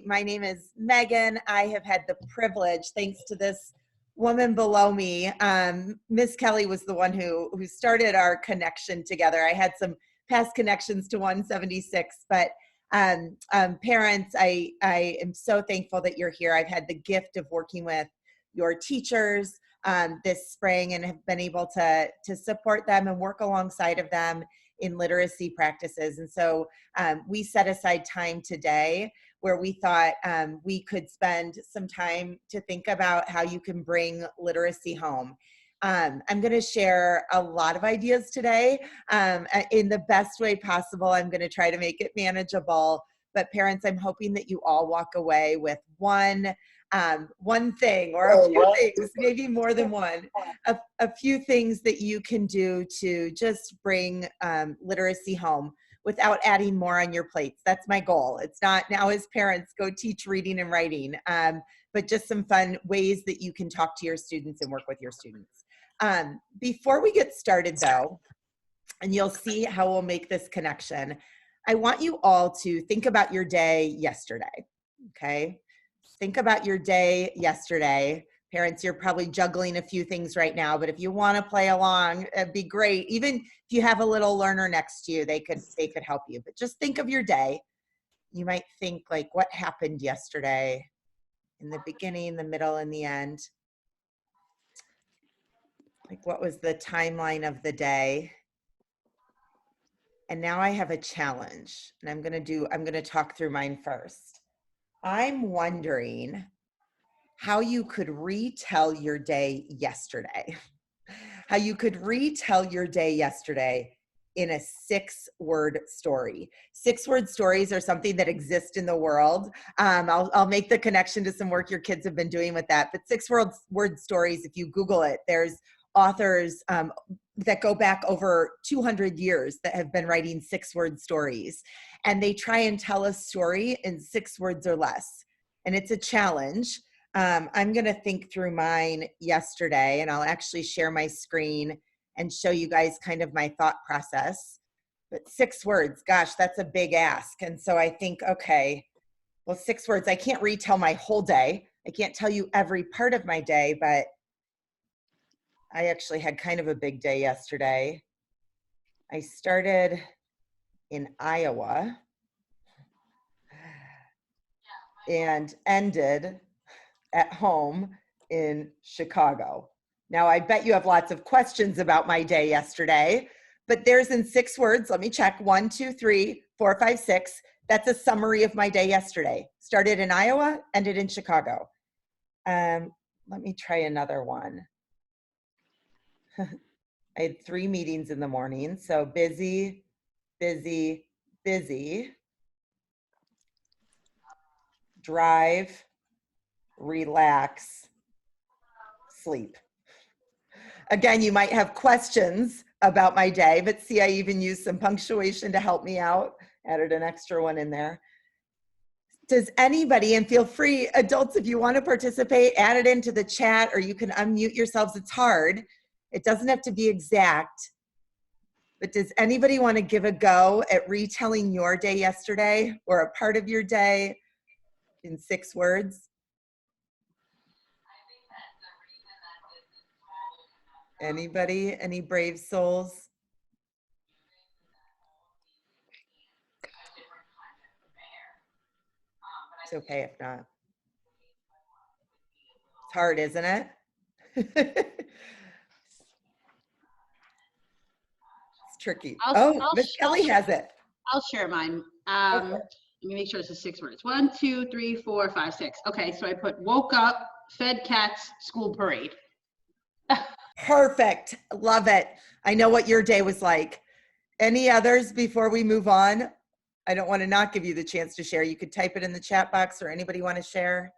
My name is Megan. I have had the privilege, thanks to this woman below me. Miss Kelly was the one who started our connection together. I had some past connections to 176, but parents, I am so thankful that you're here. I've had the gift of working with your teachers this spring and have been able to support them and work alongside of them in literacy practices. And so we set aside time today where we thought we could spend some time to think about how you can bring literacy home. I'm going to share a lot of ideas today in the best way possible. I'm going to try to make it manageable. But parents, I'm hoping that you all walk away with one thing or a few things, maybe more than one, a few things that you can do to just bring literacy home without adding more on your plates. That's my goal. It's not now as parents go teach reading and writing, but just some fun ways that you can talk to your students and work with your students. Before we get started though, and you'll see how we'll make this connection, I want you all to think about your day yesterday, okay? Think about your day yesterday. Parents, you're probably juggling a few things right now, but if you want to play along, it'd be great. Even if you have a little learner next to you, they could help you. But just think of your day. You might think like, what happened yesterday in the beginning, the middle, and the end? Like, what was the timeline of the day? And now I have a challenge, and I'm going to talk through mine first. I'm wondering how you could retell your day yesterday. How you could retell your day yesterday in a 6-word story. 6-word stories are something that exist in the world. I'll make the connection to some work your kids have been doing with that. But 6-word stories, if you Google it, there's authors that go back over 200 years that have been writing 6-word stories. And they try and tell a story in 6 words or less. And it's a challenge. I'm going to think through mine yesterday, and I'll actually share my screen and show you guys kind of my thought process. But 6 words, gosh, that's a big ask. And so I think, okay, well, 6 words, I can't retell my whole day. I can't tell you every part of my day, but I actually had kind of a big day yesterday. I started in Iowa and ended at home in Chicago. Now, I bet you have lots of questions about my day yesterday, but there's in 6 words. Let me check. 1, 2, 3, 4, 5, 6. That's a summary of my day yesterday. Started in Iowa, ended in Chicago. Let me try another one. I had 3 meetings in the morning, so busy, busy, busy. Drive, relax, sleep. Again, you might have questions about my day, but see, I even used some punctuation to help me out. Added an extra one in there. Does anybody, and feel free, adults, if you want to participate, add it into the chat, or you can unmute yourselves. It's hard. It doesn't have to be exact. But does anybody want to give a go at retelling your day yesterday or a part of your day in 6 words? Anybody? Any brave souls? It's okay if not. It's hard, isn't it? It's tricky. Miss Kelly has it. I'll share mine. Let me make sure it's the 6 words. 1, 2, 3, 4, 5, 6. Okay, so I put woke up, fed cats, school parade. Perfect. Love it. I know what your day was like. Any others before we move on? I don't want to not give you the chance to share. You could type it in the chat box, or anybody want to share?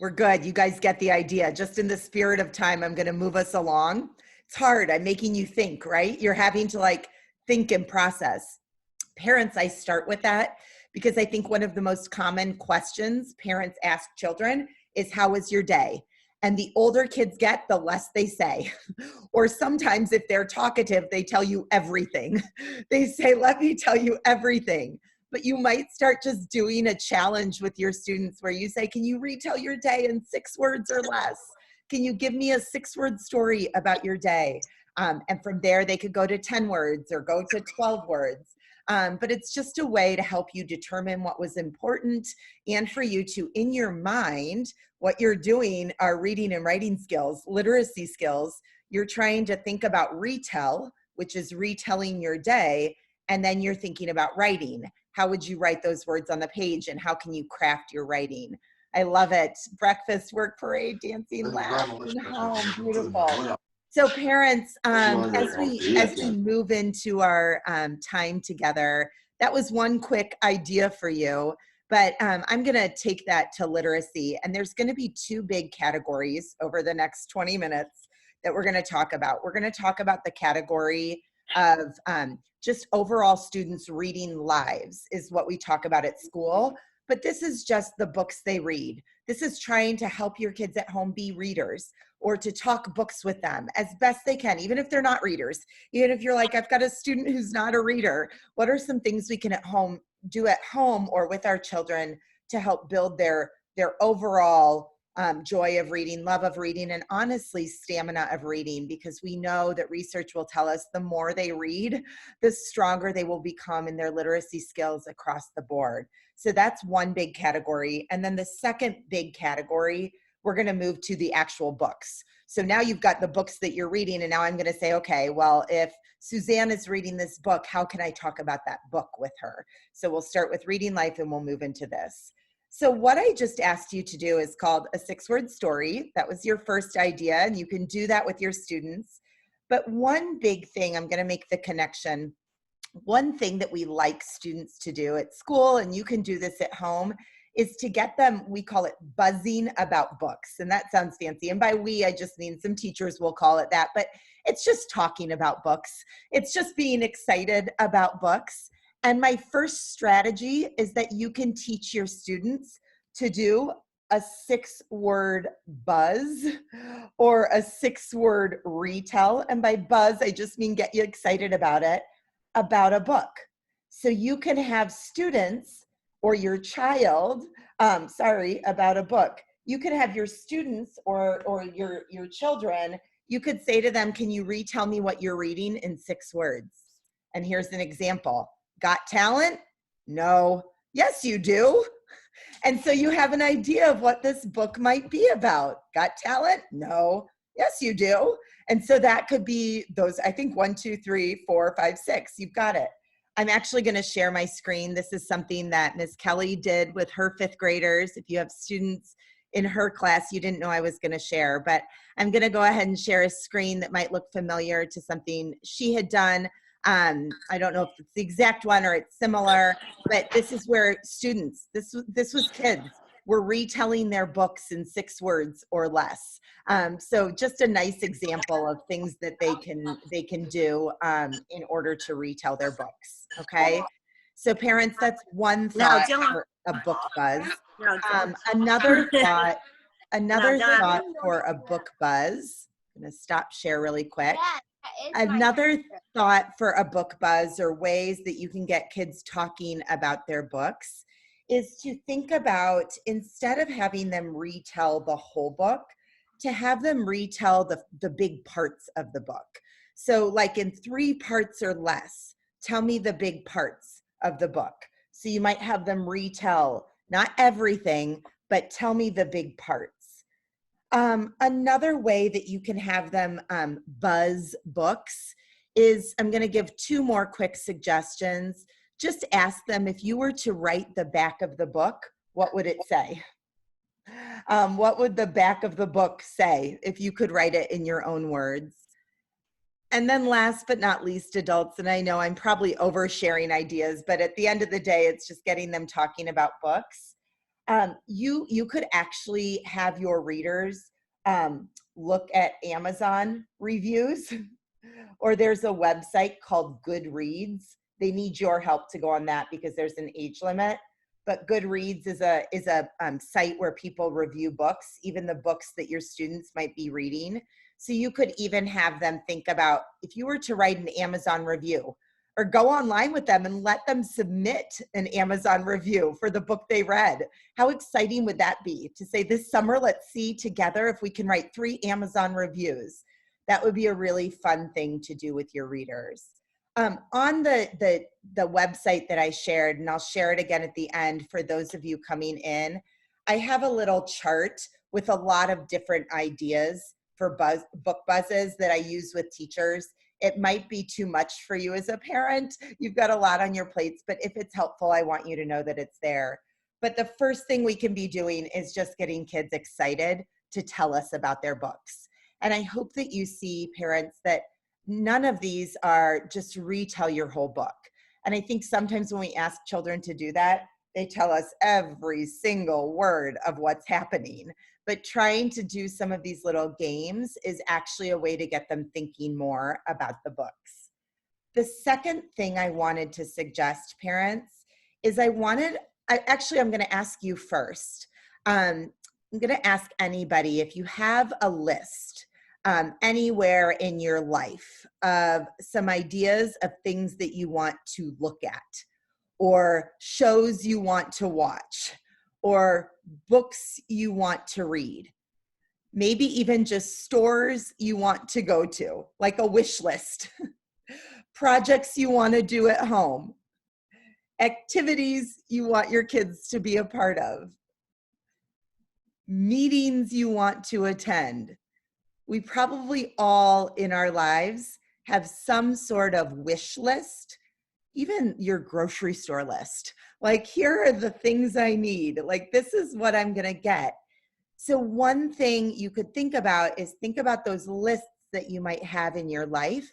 We're good. You guys get the idea. Just in the spirit of time, I'm going to move us along. It's hard. I'm making you think, right? You're having to like think and process. Parents, I start with that because I think one of the most common questions parents ask children is, how was your day? And the older kids get, the less they say. Or sometimes if they're talkative, they tell you everything. They say, let me tell you everything. But you might start just doing a challenge with your students where you say, can you retell your day in 6 words or less? Can you give me a 6-word story about your day? And from there, they could go to 10 words or go to 12 words. But it's just a way to help you determine what was important and for you to, in your mind, what you're doing are reading and writing skills, literacy skills. You're trying to think about retell, which is retelling your day, and then you're thinking about writing. How would you write those words on the page, and how can you craft your writing? I love it. Breakfast, work, parade, dancing, laughing, home, beautiful. So parents, as we move into our time together, that was one quick idea for you. But I'm going to take that to literacy. And there's going to be 2 big categories over the next 20 minutes that we're going to talk about. We're going to talk about the category of just overall students' reading lives is what we talk about at school. But this is just the books they read. This is trying to help your kids at home be readers, or to talk books with them as best they can, even if they're not readers. Even if you're like, I've got a student who's not a reader, what are some things we can do at home or with our children to help build their overall joy of reading, love of reading, and honestly, stamina of reading, because we know that research will tell us the more they read, the stronger they will become in their literacy skills across the board. So that's one big category. And then the second big category, we're going to move to the actual books. So now you've got the books that you're reading, and now I'm going to say, okay, well, if Suzanne is reading this book, how can I talk about that book with her? So we'll start with reading life and we'll move into this. So what I just asked you to do is called a 6-word story. That was your first idea, and you can do that with your students. But one big thing, I'm going to make the connection. One thing that we like students to do at school, and you can do this at home, is to get them, we call it buzzing about books. And that sounds fancy. And by we, I just mean some teachers will call it that, but it's just talking about books. It's just being excited about books. And my first strategy is that you can teach your students to do a 6-word buzz or a 6-word retell. And by buzz, I just mean get you excited about it, about a book. So you can have students or your child, about a book. You could have your students or your children, you could say to them, can you retell me what you're reading in 6 words? And here's an example. Got talent? No. Yes, you do. And so you have an idea of what this book might be about. Got talent? No. Yes, you do. And so that could be those, I think 1, 2, 3, 4, 5, 6. You've got it. I'm actually going to share my screen. This is something that Ms. Kelly did with her 5th graders. If you have students in her class, you didn't know I was going to share, but I'm going to go ahead and share a screen that might look familiar to something she had done. I don't know if it's the exact one or it's similar, but this is where students, this was kids, were retelling their books in 6 words or less. So just a nice example of things that they can do in order to retell their books. Okay. So parents, that's one thought for a book buzz. Another thought for a book buzz. I'm gonna stop share really quick. Another thought for a book buzz, or ways that you can get kids talking about their books, is to think about, instead of having them retell the whole book, to have them retell the big parts of the book. So like in 3 parts or less, tell me the big parts of the book. So you might have them retell, not everything, but tell me the big parts. Another way that you can have them buzz books is, I'm going to give 2 more quick suggestions. Just ask them, if you were to write the back of the book, what would it say? What would the back of the book say if you could write it in your own words? And then last but not least, adults, and I know I'm probably oversharing ideas, but at the end of the day, it's just getting them talking about books. You could actually have your readers look at Amazon reviews, or there's a website called Goodreads. They need your help to go on that because there's an age limit. but Goodreads is a site where people review books, even the books that your students might be reading. So you could even have them think about if you were to write an Amazon review, or go online with them and let them submit an Amazon review for the book they read. How exciting would that be to say this summer, let's see together if we can write 3 Amazon reviews. That would be a really fun thing to do with your readers. On the website that I shared, and I'll share it again at the end for those of you coming in, I have a little chart with a lot of different ideas for book buzzes that I use with teachers. It might be too much for you as a parent. You've got a lot on your plates, but if it's helpful, I want you to know that it's there. But the first thing we can be doing is just getting kids excited to tell us about their books. And I hope that you see, parents, that none of these are just retell your whole book. And I think sometimes when we ask children to do that, they tell us every single word of what's happening. But trying to do some of these little games is actually a way to get them thinking more about the books. The second thing I wanted to suggest, parents, is I'm going to ask you first. I'm going to ask anybody if you have a list anywhere in your life of some ideas of things that you want to look at, or shows you want to watch, or books you want to read. Maybe even just stores you want to go to, like a wish list. Projects you want to do at home. Activities you want your kids to be a part of. Meetings you want to attend. We probably all in our lives have some sort of wish list, even your grocery store list. Like, here are the things I need. Like, this is what I'm going to get. So one thing you could think about is think about those lists that you might have in your life,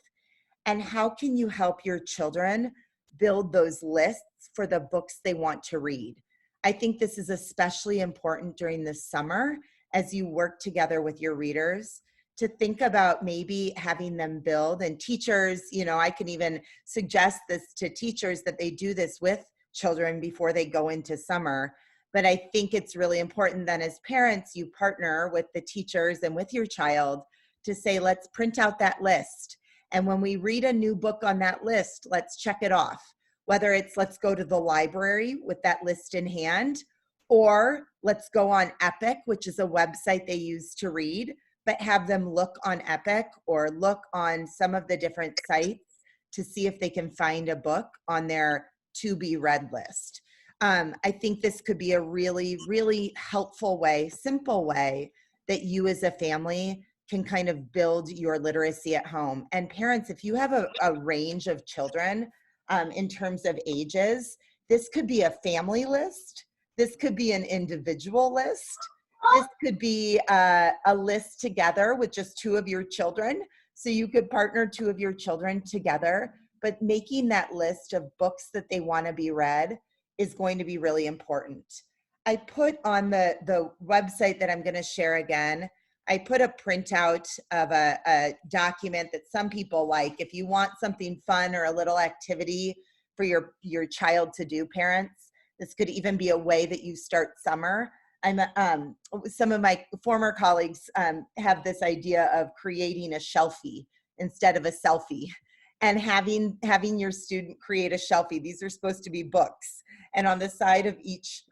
and how can you help your children build those lists for the books they want to read. I think this is especially important during the summer as you work together with your readers, to think about maybe having them build, and teachers, I can even suggest this to teachers that they do this with children before they go into summer. But I think it's really important then as parents, you partner with the teachers and with your child to say, let's print out that list. And when we read a new book on that list, let's check it off. Whether it's let's go to the library with that list in hand, or let's go on Epic, which is a website they use to read, but have them look on Epic or look on some of the different sites to see if they can find a book on their to be read list. I think this could be a really, really helpful way, simple way that you as a family can kind of build your literacy at home. And parents, if you have a range of children in terms of ages, this could be a family list. This could be an individual list. This could be a list together with just 2 of your children. So you could partner 2 of your children together, but making that list of books that they want to be read is going to be really important. I put on the website that I'm going to share again, I put a printout of a document that some people like. If you want something fun or a little activity for your child to do, parents, this could even be a way that you start summer. Some of my former colleagues have this idea of creating a shelfie instead of a selfie, and having your student create a shelfie. These are supposed to be books, and on the side of each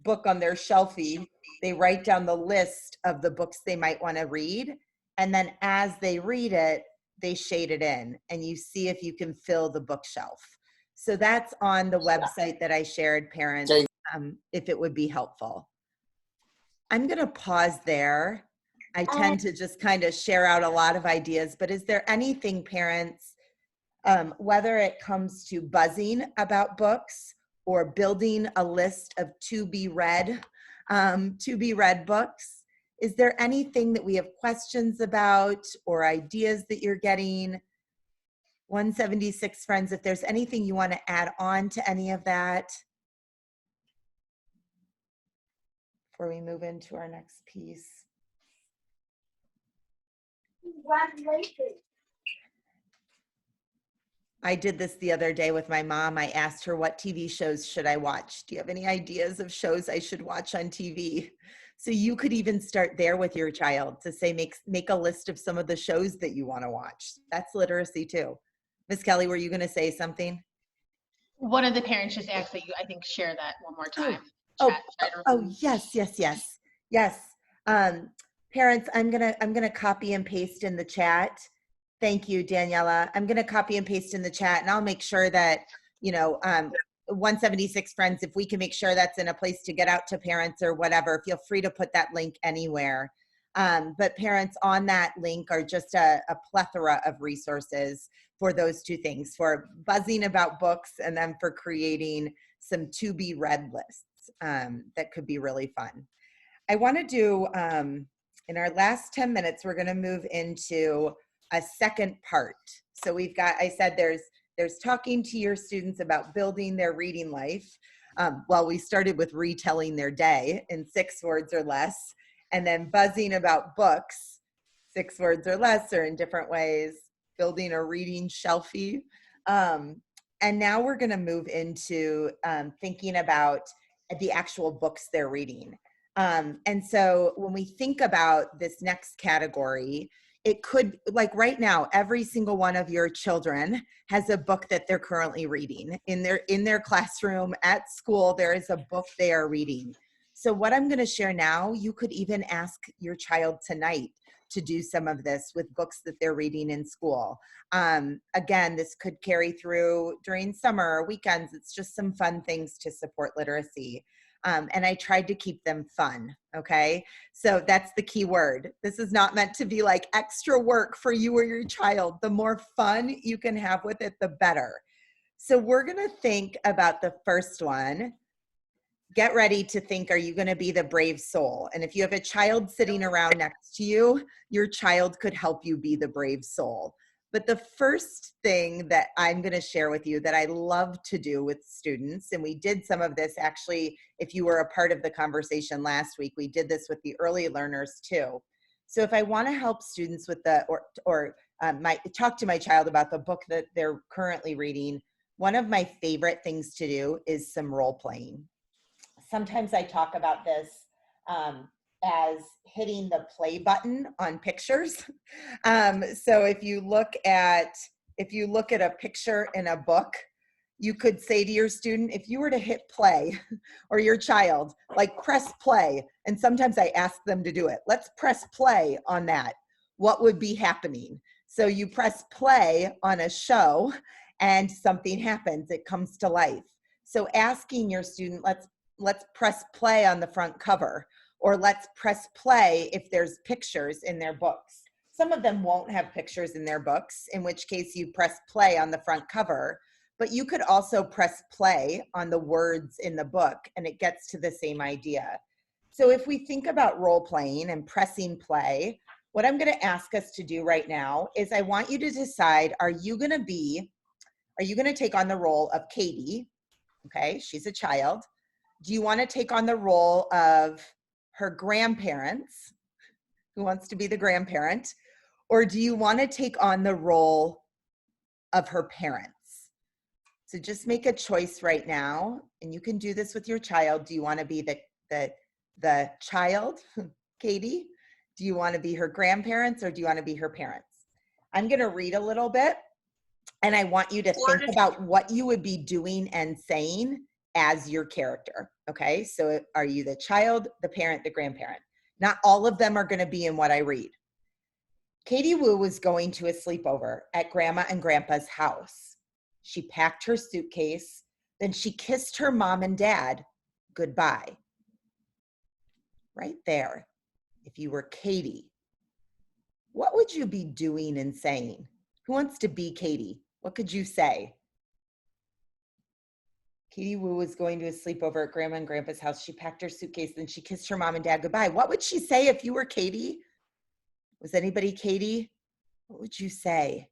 book on their shelfie, they write down the list of the books they might want to read, and then as they read it, they shade it in, and you see if you can fill the bookshelf. So that's on the website that I shared, parents, if it would be helpful. I'm going to pause there. I tend to just kind of share out a lot of ideas, but is there anything, parents, whether it comes to buzzing about books or building a list of to be read books, is there anything that we have questions about or ideas that you're getting? 176 friends, if there's anything you want to add on to any of that before we move into our next piece. I did this the other day with my mom. I asked her, what TV shows should I watch? Do you have any ideas of shows I should watch on TV? So you could even start there with your child to say, make a list of some of the shows that you want to watch. That's literacy too. Miss Kelly, were you going to say something? One of the parents just asked that you, I think, share that one more time. Oh, yes, yes, yes, yes. Parents, I'm gonna copy and paste in the chat. Thank you, Daniela. I'm gonna copy and paste in the chat, and I'll make sure that 176 friends, if we can make sure that's in a place to get out to parents or whatever, feel free to put that link anywhere. But parents, on that link are just a plethora of resources for those two things, for buzzing about books and then for creating some to be read lists that could be really fun. I want to do, in our last 10 minutes, we're going to move into a second part. So we've got, I said there's talking to your students about building their reading life. Well, we started with retelling their day in 6 words or less, and then buzzing about books, 6 words or less, or in different ways, building a reading shelfie. And now we're going to move into thinking about the actual books they're reading. And so when we think about this next category, it could, like right now, every single one of your children has a book that they're currently reading. In their classroom, at school, there is a book they are reading. So what I'm going to share now, you could even ask your child tonight to do some of this with books that they're reading in school. Again, this could carry through during summer or weekends. It's just some fun things to support literacy. And I tried to keep them fun, okay? So that's the key word. This is not meant to be like extra work for you or your child. The more fun you can have with it, the better. So we're gonna think about the first one. Get ready to think, are you gonna be the brave soul? And if you have a child sitting around next to you, your child could help you be the brave soul. But the first thing that I'm going to share with you that I love to do with students, and we did some of this actually, if you were a part of the conversation last week, we did this with the early learners too. So if I want to help students with talk to my child about the book that they're currently reading, one of my favorite things to do is some role playing. Sometimes I talk about this as hitting the play button on pictures. So if you look at a picture in a book, you could say to your student, if you were to hit play, or your child, like press play, and sometimes I ask them to do it, let's press play on that. What would be happening? So you press play on a show and something happens, it comes to life. So asking your student, let's press play on the front cover, or let's press play if there's pictures in their books. Some of them won't have pictures in their books, in which case you press play on the front cover, but you could also press play on the words in the book and it gets to the same idea. So if we think about role playing and pressing play, what I'm gonna ask us to do right now is I want you to decide, are you gonna take on the role of Katie? Okay, she's a child. Do you wanna take on the role of her grandparents? Who wants to be the grandparent? Or do you want to take on the role of her parents? So just make a choice right now, and you can do this with your child. Do you want to be the child, Katie? Do you want to be her grandparents, or do you want to be her parents? I'm going to read a little bit, and I want you to think about what you would be doing and saying as your character, okay? So are you the child, the parent, the grandparent? Not all of them are gonna be in what I read. Katie Wu was going to a sleepover at Grandma and Grandpa's house. She packed her suitcase, then she kissed her mom and dad goodbye. Right there, if you were Katie, what would you be doing and saying? Who wants to be Katie? What could you say? Katie Wu was going to a sleepover at Grandma and Grandpa's house. She packed her suitcase, then she kissed her mom and dad goodbye. What would she say if you were Katie? Was anybody Katie? What would you say?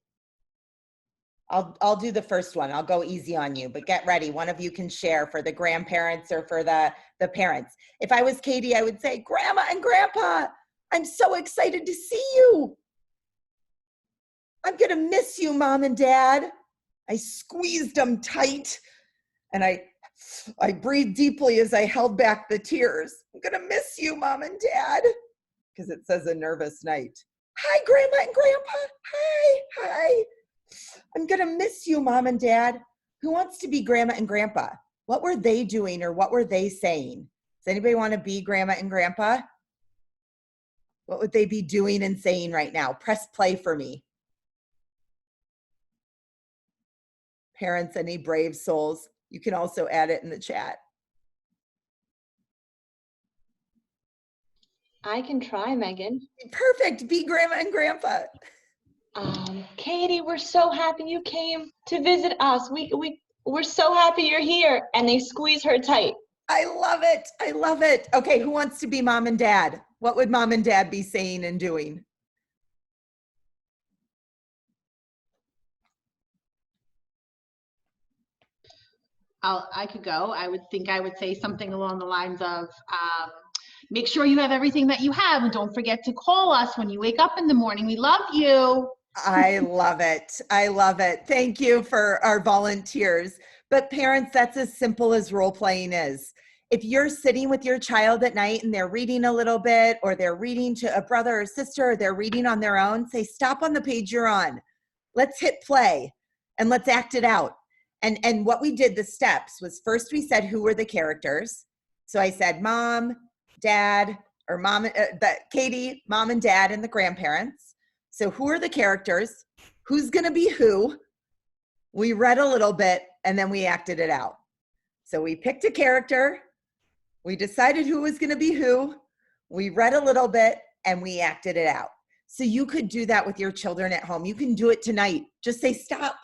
I'll do the first one. I'll go easy on you, but get ready. One of you can share for the grandparents or for the parents. If I was Katie, I would say, Grandma and Grandpa, I'm so excited to see you. I'm gonna miss you, Mom and Dad. I squeezed them tight, and I breathed deeply as I held back the tears. I'm gonna miss you, Mom and Dad, because it says a nervous night. Hi, Grandma and Grandpa. Hi. I'm gonna miss you, Mom and Dad. Who wants to be Grandma and Grandpa? What were they doing or what were they saying? Does anybody want to be Grandma and Grandpa? What would they be doing and saying right now? Press play for me. Parents, any brave souls, you can also add it in the chat. I can try, Megan. Perfect. Be Grandma and Grandpa. Katie, we're so happy you came to visit us. We're so happy you're here. And they squeeze her tight. I love it. I love it. Okay, who wants to be Mom and Dad? What would Mom and Dad be saying and doing? I could go. I would think I would say something along the lines of, make sure you have everything that you have, and don't forget to call us when you wake up in the morning. We love you. I love it. I love it. Thank you for our volunteers. But parents, that's as simple as role playing is. If you're sitting with your child at night and they're reading a little bit, or they're reading to a brother or sister, or they're reading on their own, say, stop on the page you're on. Let's hit play and let's act it out. And what we did, the steps, was first we said who were the characters. So I said Mom, Dad, or Katie, Mom and Dad, and the grandparents. So who are the characters? Who's going to be who? We read a little bit and then we acted it out. So we picked a character. We decided who was going to be who. We read a little bit and we acted it out. So you could do that with your children at home. You can do it tonight. Just say, stop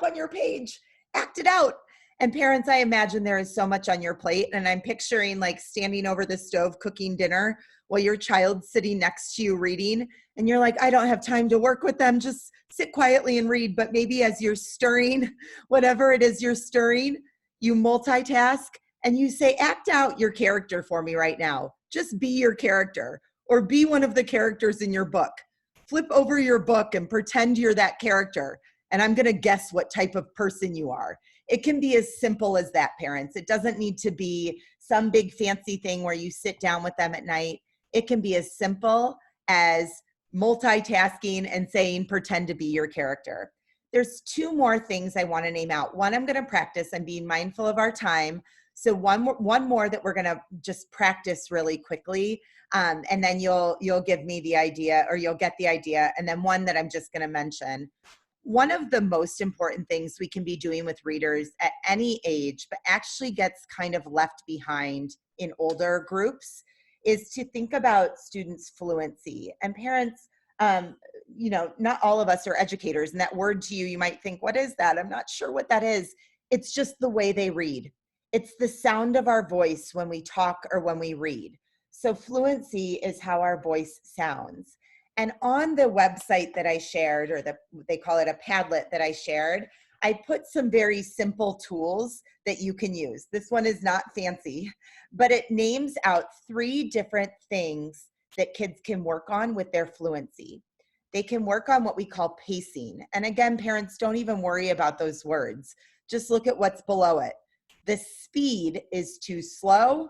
on your page, act it out. And parents, I imagine there is so much on your plate, and I'm picturing like standing over the stove cooking dinner while your child's sitting next to you reading, and you're like, I don't have time to work with them, just sit quietly and read. But maybe as you're stirring, whatever it is you're stirring, you multitask and you say, act out your character for me right now. Just be your character, or be one of the characters in your book. Flip over your book and pretend you're that character, and I'm gonna guess what type of person you are. It can be as simple as that, parents. It doesn't need to be some big fancy thing where you sit down with them at night. It can be as simple as multitasking and saying, pretend to be your character. There's two more things I want to name out. One, I'm going to practice. I'm being mindful of our time. So one more that we're going to just practice really quickly. And then you'll give me the idea, or you'll get the idea. And then one that I'm just going to mention. One of the most important things we can be doing with readers at any age, but actually gets kind of left behind in older groups, is to think about students' fluency. And parents, not all of us are educators, and that word to you, you might think, what is that? I'm not sure what that is. It's just the way they read. It's the sound of our voice when we talk or when we read. So fluency is how our voice sounds. And on the website that I shared, or they call it a Padlet that I shared, I put some very simple tools that you can use. This one is not fancy, but it names out 3 different things that kids can work on with their fluency. They can work on what we call pacing. And again, parents, don't even worry about those words. Just look at what's below it. The speed is too slow.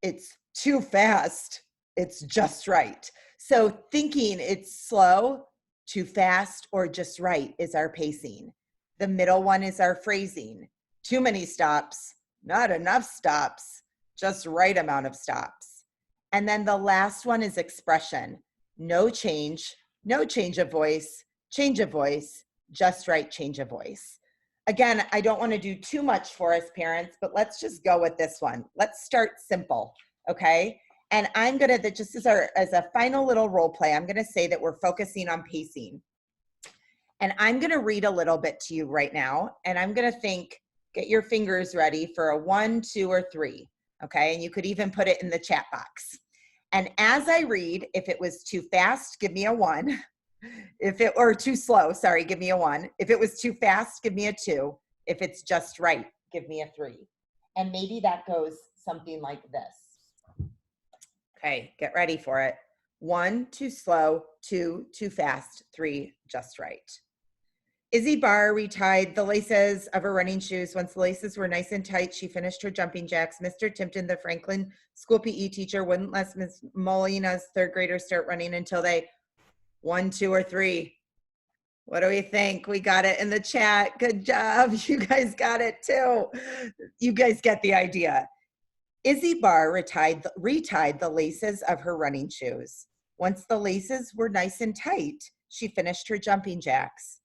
It's too fast. It's just right. So thinking it's slow, too fast, or just right is our pacing. The middle one is our phrasing. Too many stops, not enough stops, just right amount of stops. And then the last one is expression. No change of voice, just right change of voice. Again, I don't want to do too much for us parents, but let's just go with this one. Let's start simple, okay? And I'm gonna, just as a final little role play, I'm gonna say that we're focusing on pacing. And I'm gonna read a little bit to you right now, and I'm gonna think, get your fingers ready for a 1, 2, or 3, okay? And you could even put it in the chat box. And as I read, if it was too fast, give me a 1. Or too slow, sorry, give me a 1. If it was too fast, give me a 2. If it's just right, give me a 3. And maybe that goes something like this. Okay, get ready for it. 1, too slow. 2, too fast. 3, just right. Izzy Barr retied the laces of her running shoes. Once the laces were nice and tight, she finished her jumping jacks. Mr. Timpton, the Franklin School PE teacher, wouldn't let Ms. Molina's third graders start running until they 1, 2, or 3. What do we think? We got it in the chat. Good job. You guys got it too. You guys get the idea. Izzy Barr retied the laces of her running shoes. Once the laces were nice and tight, she finished her jumping jacks.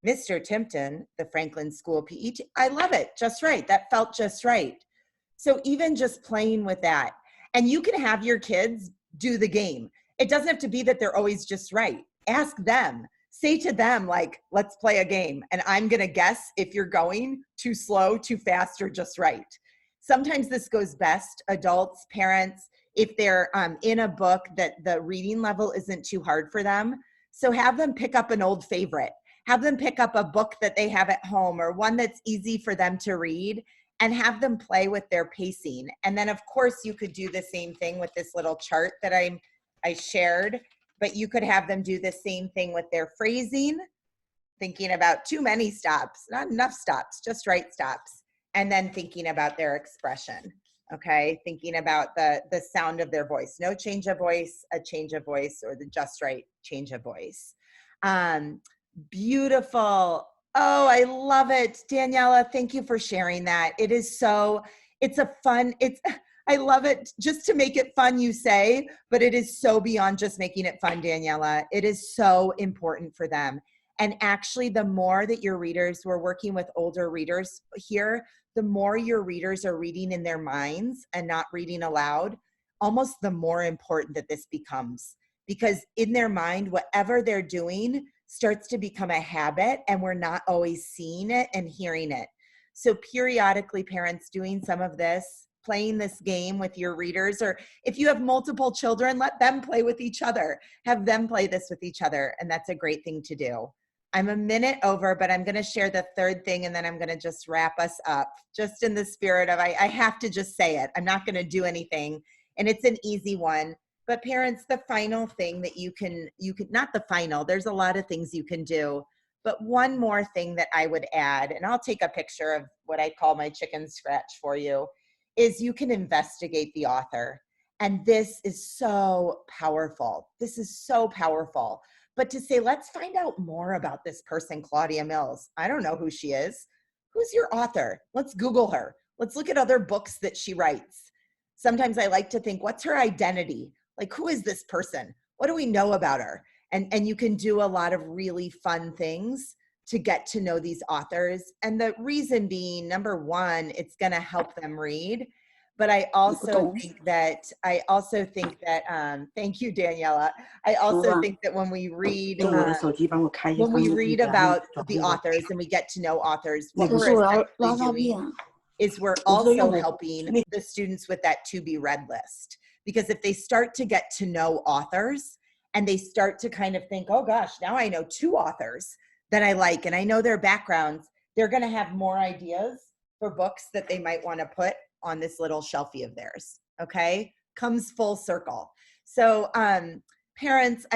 Mr. Timpton, the Franklin School PE, I love it. Just right. That felt just right. So even just playing with that, and you can have your kids do the game. It doesn't have to be that they're always just right. Ask them. Say to them, like, let's play a game. And I'm going to guess if you're going too slow, too fast, or just right. Sometimes this goes best, adults, parents, if they're in a book that the reading level isn't too hard for them. So have them pick up an old favorite. Have them pick up a book that they have at home or one that's easy for them to read and have them play with their pacing. And then of course you could do the same thing with this little chart that I shared, but you could have them do the same thing with their phrasing, thinking about too many stops, not enough stops, just right stops. And then thinking about their expression, okay? Thinking about the sound of their voice. No change of voice, a change of voice, or the just right change of voice. Beautiful. Oh, I love it. Daniela, thank you for sharing that. It is so, I love it. Just to make it fun, you say, but it is so beyond just making it fun, Daniela. It is so important for them. And actually, the more that your readers, we're working with older readers here, the more your readers are reading in their minds and not reading aloud, almost the more important that this becomes. Because in their mind, whatever they're doing starts to become a habit, and we're not always seeing it and hearing it. So periodically, parents doing some of this, playing this game with your readers, or if you have multiple children, let them play with each other. Have them play this with each other, and that's a great thing to do. I'm a minute over, but I'm going to share the third thing, and then I'm going to just wrap us up, just in the spirit of I have to just say it. I'm not going to do anything, and it's an easy one. But parents, the final thing that you can, not the final, there's a lot of things you can do, but one more thing that I would add, and I'll take a picture of what I call my chicken scratch for you, is you can investigate the author. And this is so powerful. This is so powerful. But to say, let's find out more about this person, Claudia Mills. I don't know who she is. Who's your author? Let's Google her. Let's look at other books that she writes. Sometimes I like to think, what's her identity? Like, who is this person? What do we know about her? And you can do a lot of really fun things to get to know these authors. And the reason being, number one, it's going to help them read. But I also think that, thank you, Daniela. I also think that when we read about the authors and we get to know authors, what we're essentially doing is we're also helping the students with that to be read list. Because if they start to get to know authors and they start to kind of think, oh gosh, now I know 2 authors that I like and I know their backgrounds, they're going to have more ideas for books that they might want to put on this little shelfie of theirs. Okay, comes full circle. So parents,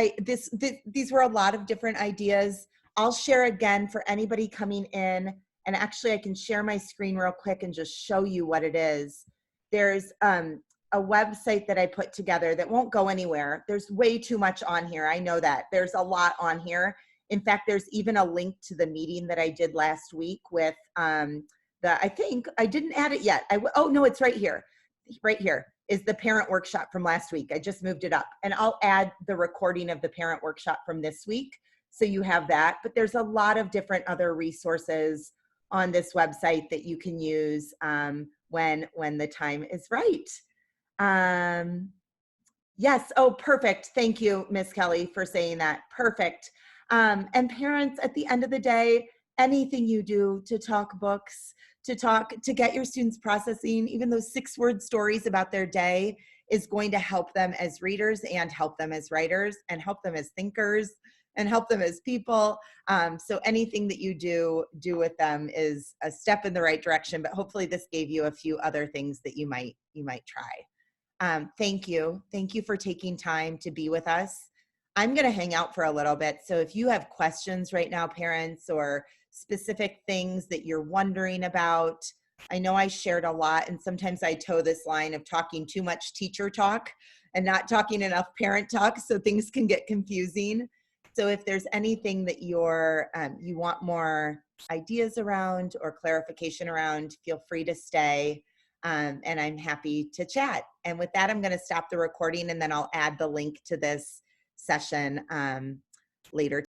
these were a lot of different ideas. I'll share again for anybody coming in, and actually I can share my screen real quick and just show you what it is. There's a website that I put together that won't go anywhere. There's way too much on here. I know that. There's a lot on here. In fact, there's even a link to the meeting that I did last week with I think I didn't add it yet. Oh no, it's right here. Right here is the parent workshop from last week. I just moved it up, and I'll add the recording of the parent workshop from this week. So you have that, but there's a lot of different other resources on this website that you can use when the time is right. Yes. Oh, perfect. Thank you, Miss Kelly, for saying that. Perfect. And parents, at the end of the day, anything you do to talk books, to get your students processing, even those 6-word stories about their day, is going to help them as readers and help them as writers and help them as thinkers and help them as people. So anything that you do with them is a step in the right direction, but hopefully this gave you a few other things that you might try. Thank you. Thank you for taking time to be with us. I'm going to hang out for a little bit. So if you have questions right now, parents, or specific things that you're wondering about, I know I shared a lot, and sometimes I toe this line of talking too much teacher talk and not talking enough parent talk, so things can get confusing. So if there's anything that you want more ideas around or clarification around, feel free to stay, and I'm happy to chat. And with that, I'm going to stop the recording, and then I'll add the link to this session later